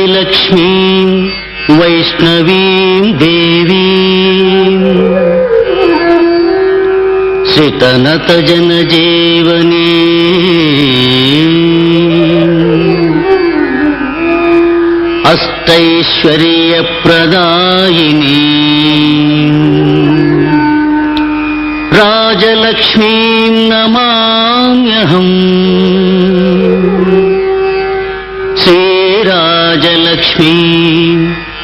लक्ष्मीं वैष्णवीं देवीं श्रितनतजनजीवनी अष्टैश्वर्यप्रदायिनी राजलक्ष्मीं नमाम्यहम् श्रीराजलक्ष्मी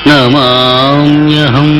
नमाम्यहम्।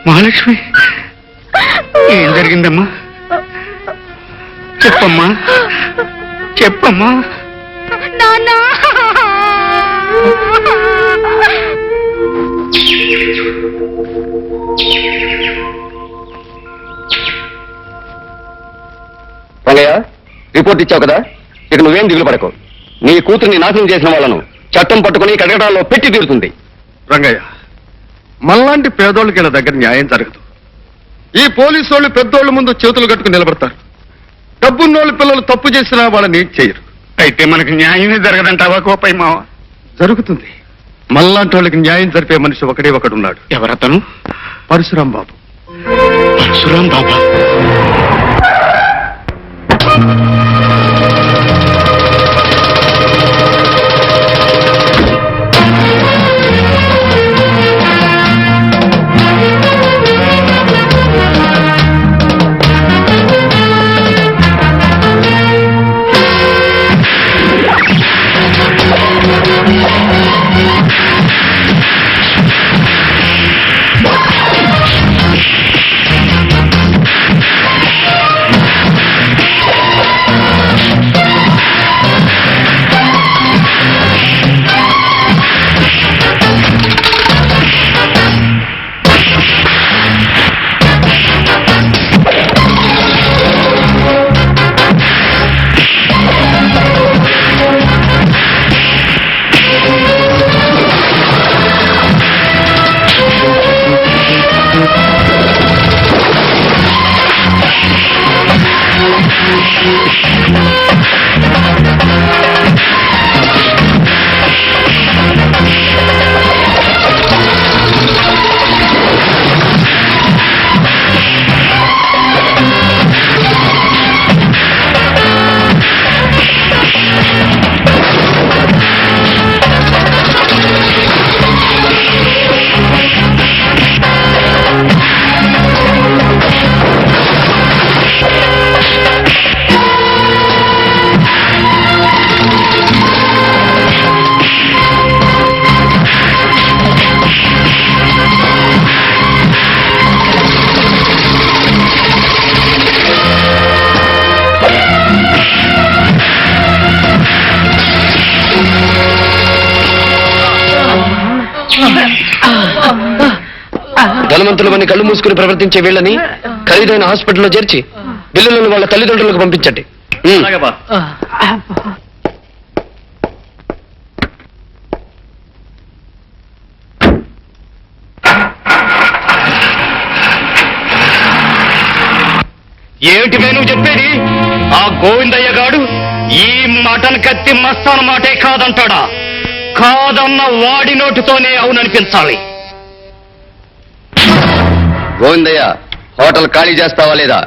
మహాలక్ష్మి, ఏం జరిగిందమ్మా? చెప్పమ్మా, చెప్పమ్మా. నాన్నా రంగయ్య, రిపోర్ట్ ఇచ్చావు కదా, ఇక నువ్వేం దిగులు పడకు. నీ కూతుర్ని నాశనం చేసిన వాళ్ళను చట్టం పట్టుకుని కడగడాల్లో పెట్టి తీరుతుంది. రంగయ్య, మనలాంటి పేదోళ్ళకి ఇలా దగ్గర న్యాయం జరగదు. ఈ పోలీసు వాళ్ళు పెద్దోళ్ళ ముందు చేతులు కట్టుకుని నిలబడతారు. డబ్బున్నోళ్ళు పిల్లలు తప్పు చేసినా వాళ్ళని చేయరు. అయితే మనకి న్యాయమే జరగదంటావా కోపై మావ? జరుగుతుంది. మనలాంటి వాళ్ళకి న్యాయం జరిపే మనిషి ఒకడే ఒకడున్నాడు. ఎవరతను? పరశురాం బాబు. పరశురాం బాబా? ధనవంతులమని కళ్ళు మూసుకుని ప్రవర్తించే వీళ్ళని ఖరీదైన హాస్పిటల్లో చేర్చి బిల్లులను వాళ్ళ తల్లిదండ్రులకు పంపించండి. ఏమిటి నువ్వు చెప్పేది? ఆ గోవిందయ్య గాడు ఈ మటన్ కత్తి మస్తాన మాటే కాదంటాడా? కాదన్న వాడి నోటితోనే అవుననిపించాలి. గోవిందయ్య, హోటల్ ఖాళీ చేస్తావా లేదా?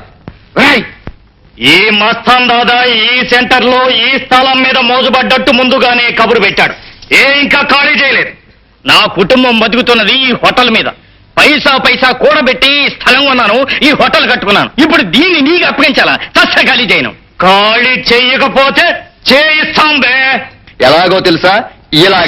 ఈ మస్తాన్ దాదా ఈ సెంటర్ లో ఈ స్థలం మీద మోజుపడ్డట్టు ముందుగానే కబురు పెట్టాడు. ఇంకా ఖాళీ చేయలేదు. నా కుటుంబం బతుకుతున్నది ఈ హోటల్ మీద. పైసా పైసా కూడబెట్టి స్థలం కొన్నాను, ఈ హోటల్ కట్టుకున్నాను. ఇప్పుడు దీన్ని నీకు అప్పగించాలా? తస్స ఖాళీ చేయను. ఖాళీ చెయ్యకపోతే చేయిస్తాం బే. ఎలాగో తెలుసా? ఇలా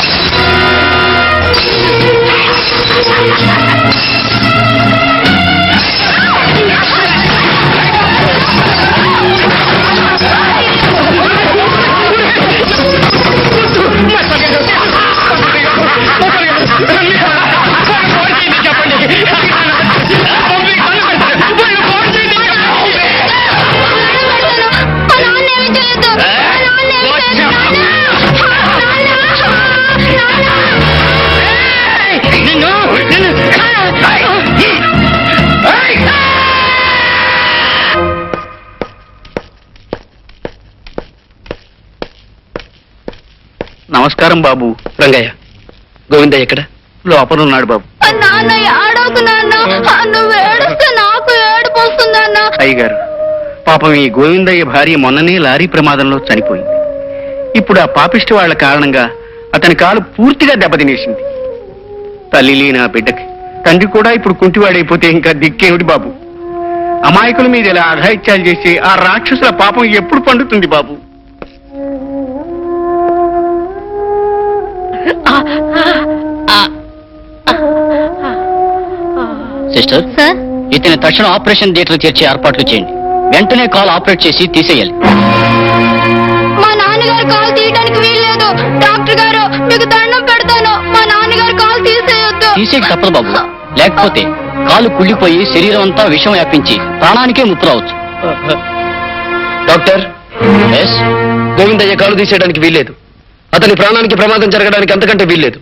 నమస్కారం బాబు. రంగయ్య, గోవిందయ్య ఎక్కడ? లోపలున్నాడు బాబు. నాన్న ఏడవకు నాన్న, నువ్వు ఏడుస్తే నాకు ఏడుపు వస్తుందన్న. అయ్యగారు, పాపం ఈ గోవిందయ్య భార్య మొన్ననే లారీ ప్రమాదంలో చనిపోయింది. ఇప్పుడు ఆ పాపిష్టి వాళ్ల కారణంగా అతని కాలు పూర్తిగా దెబ్బతినేసింది. తల్లి లేని ఆ బిడ్డకి తండ్రి కూడా ఇప్పుడు కుంటివాడైపోతే ఇంకా దిక్కేమిటి బాబు? అమాయకుల మీద ఇలా అఘాయిత్యాలు చేసి ఆ రాక్షసుల పాపం ఎప్పుడు పండుతుంది బాబు? సిస్టర్, సార్ ఇతని తక్షణ ఆపరేషన్ థియేటర్ చేర్చే ఏర్పాట్లు చేయండి. వెంటనే కాల్ ఆపరేట్ చేసి తీసేయాలి. మా నాన్నగారు కాల్ తీయడానికి వీల్లేదు. డాక్టర్ గారు మీకు దండం పెడతాను, మా నాన్నగారు కాల్ తీసేయొద్దు. తీసేకి తప్పదు బాబు, లేకపోతే కాలు కుళ్ళిపోయి శరీరం అంతా విషం వ్యాపించి ప్రాణానికే ముప్పు రావచ్చు. డాక్టర్, ఎస్, గోవిందయ్య కాలు తీసేయడానికి వీల్లేదు. అతని ప్రాణానికి ప్రమాదం జరగడానికి అంతకంటే వీల్లేదు.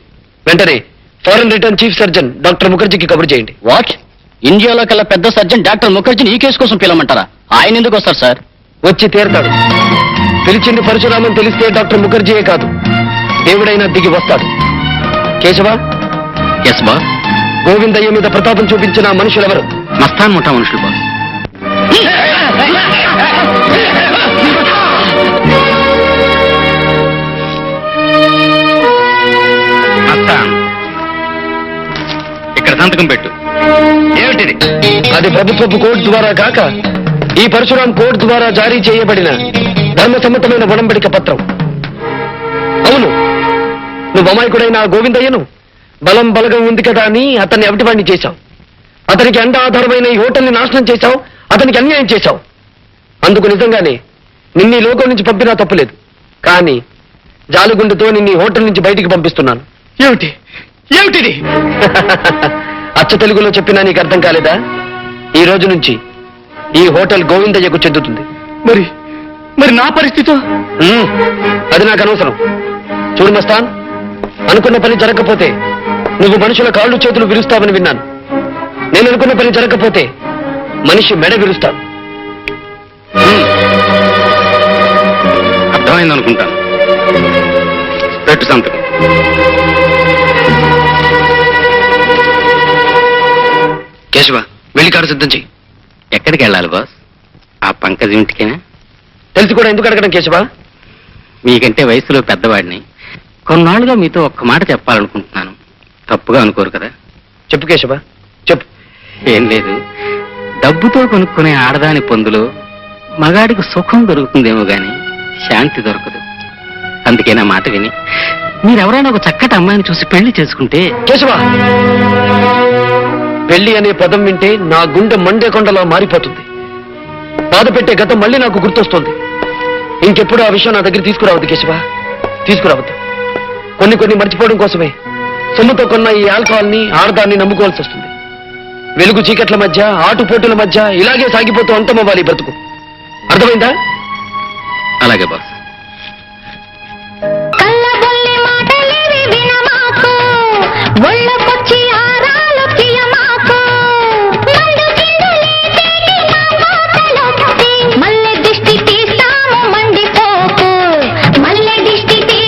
వెంటనే foreign return chief surgeon doctor ముఖర్జీకి కబురు చేయండి. వాట్? ఇండియాలో కల్లా పెద్ద సర్జన్ డాక్టర్ ముఖర్జీని ఈ కేసు కోసం పిలవమంటారా? ఆయన ఎందుకు వస్తారు సార్? వచ్చి తీరతాడు. పిలిచింది పరశురామని తెలిస్తే డాక్టర్ ముఖర్జీయే కాదు, దేవుడైనా దిగి వస్తాడు. Keshava, yes boss. గోవిందయ్య మీద ప్రతాపం చూపించిన ఆ మనుషులెవరు? మస్తాన్ ముఠా మనుషులు బాస్. మస్తాన్, ఇక్కడ సంతకం పెట్టు. ఏమిటిది? అది ప్రభుత్వపు కోర్టు ద్వారా కాక ఈ పరశురాం కోర్టు ద్వారా జారీ చేయబడిన ధర్మసమ్మతమైన ఉడంబడిక పత్రం. అవును, నువ్వు అమాయకుడైన ఆ గోవిందయ్యను బలం బలగం ఉంది కదా అని అతన్ని అవిటివాణ్ణి చేశావు. అతనికి అండ ఆధారమైన ఈ హోటల్ని నాశనం చేశావు. అతనికి అన్యాయం చేశావు. అందుకు నిజంగానే నిన్ను ఈ లోకం నుంచి పంపినా తప్పులేదు. కానీ జాలుగుండెతో నిన్ను ఈ హోటల్ నుంచి బయటికి పంపిస్తున్నాను. ఏమిటి? ఏమిటిది? అచ్చ తెలుగులో చెప్పినా నీకు అర్థం కాలేదా? ఈ రోజు నుంచి ఈ హోటల్ గోవిందయ్యకు చెందుతుంది. మరి నా పరిస్థితి? అది నాకు అనవసరం. చూడు మస్తాన్, అనుకున్న పని జరగకపోతే నువ్వు మనుషుల కాళ్ళు చేతులు విరుస్తావని విన్నాను. నేను అనుకున్న పని జరగకపోతే మనిషి మెడ విరుస్తాను. అర్థమైందనుకుంటాను. పెట్టు సంతకం. కేశవ, వెళ్ళి కారు సిద్ధం చెయ్యి. ఎక్కడికి వెళ్ళాలి బాస్? ఆ పంకజ్ ఇంటికేనా? తెలిసి కూడా ఎందుకు అడగడం కేశవ? మీకంటే వయసులో పెద్దవాడిని. కొన్నాళ్ళుగా మీతో ఒక్క మాట చెప్పాలనుకుంటున్నాను. తప్పుగా అనుకోరు కదా? చెప్పు కేశవ, చెప్పు. ఏం లేదు, డబ్బుతో కొనుక్కునే ఆడదాని పొందులో మగాడికి సుఖం దొరుకుతుందేమో గాని శాంతి దొరకదు. అందుకే నా మాట విని మీరెవరైనా ఒక చక్కటి అమ్మాయిని చూసి పెళ్లి చేసుకుంటే. కేశవ, పెళ్లి అనే పదం వింటే నా గుండె మండే కొండలా మారిపోతుంది. బాధ పెట్టే గతం మళ్ళీ నాకు గుర్తొస్తుంది. ఇంకెప్పుడు ఆ విషయం నా దగ్గర తీసుకురావద్దు కేశవ, తీసుకురావద్దు. కొన్ని మర్చిపోవడం కోసమే సొమ్ముతో కొన్న ఈ ఆల్కహాల్ని, ఆడదాన్ని నమ్ముకోవాల్సి వస్తుంది. వెలుగు చీకట్ల మధ్య, ఆటుపోటుల మధ్య ఇలాగే సాగిపోతూ అంతమవ్వాలి బ్రతుకు. అర్థమైందా? అలాగే బాస్. కళ్ళబొల్లి మాటలేవి వినమాకు, ఒళ్ళ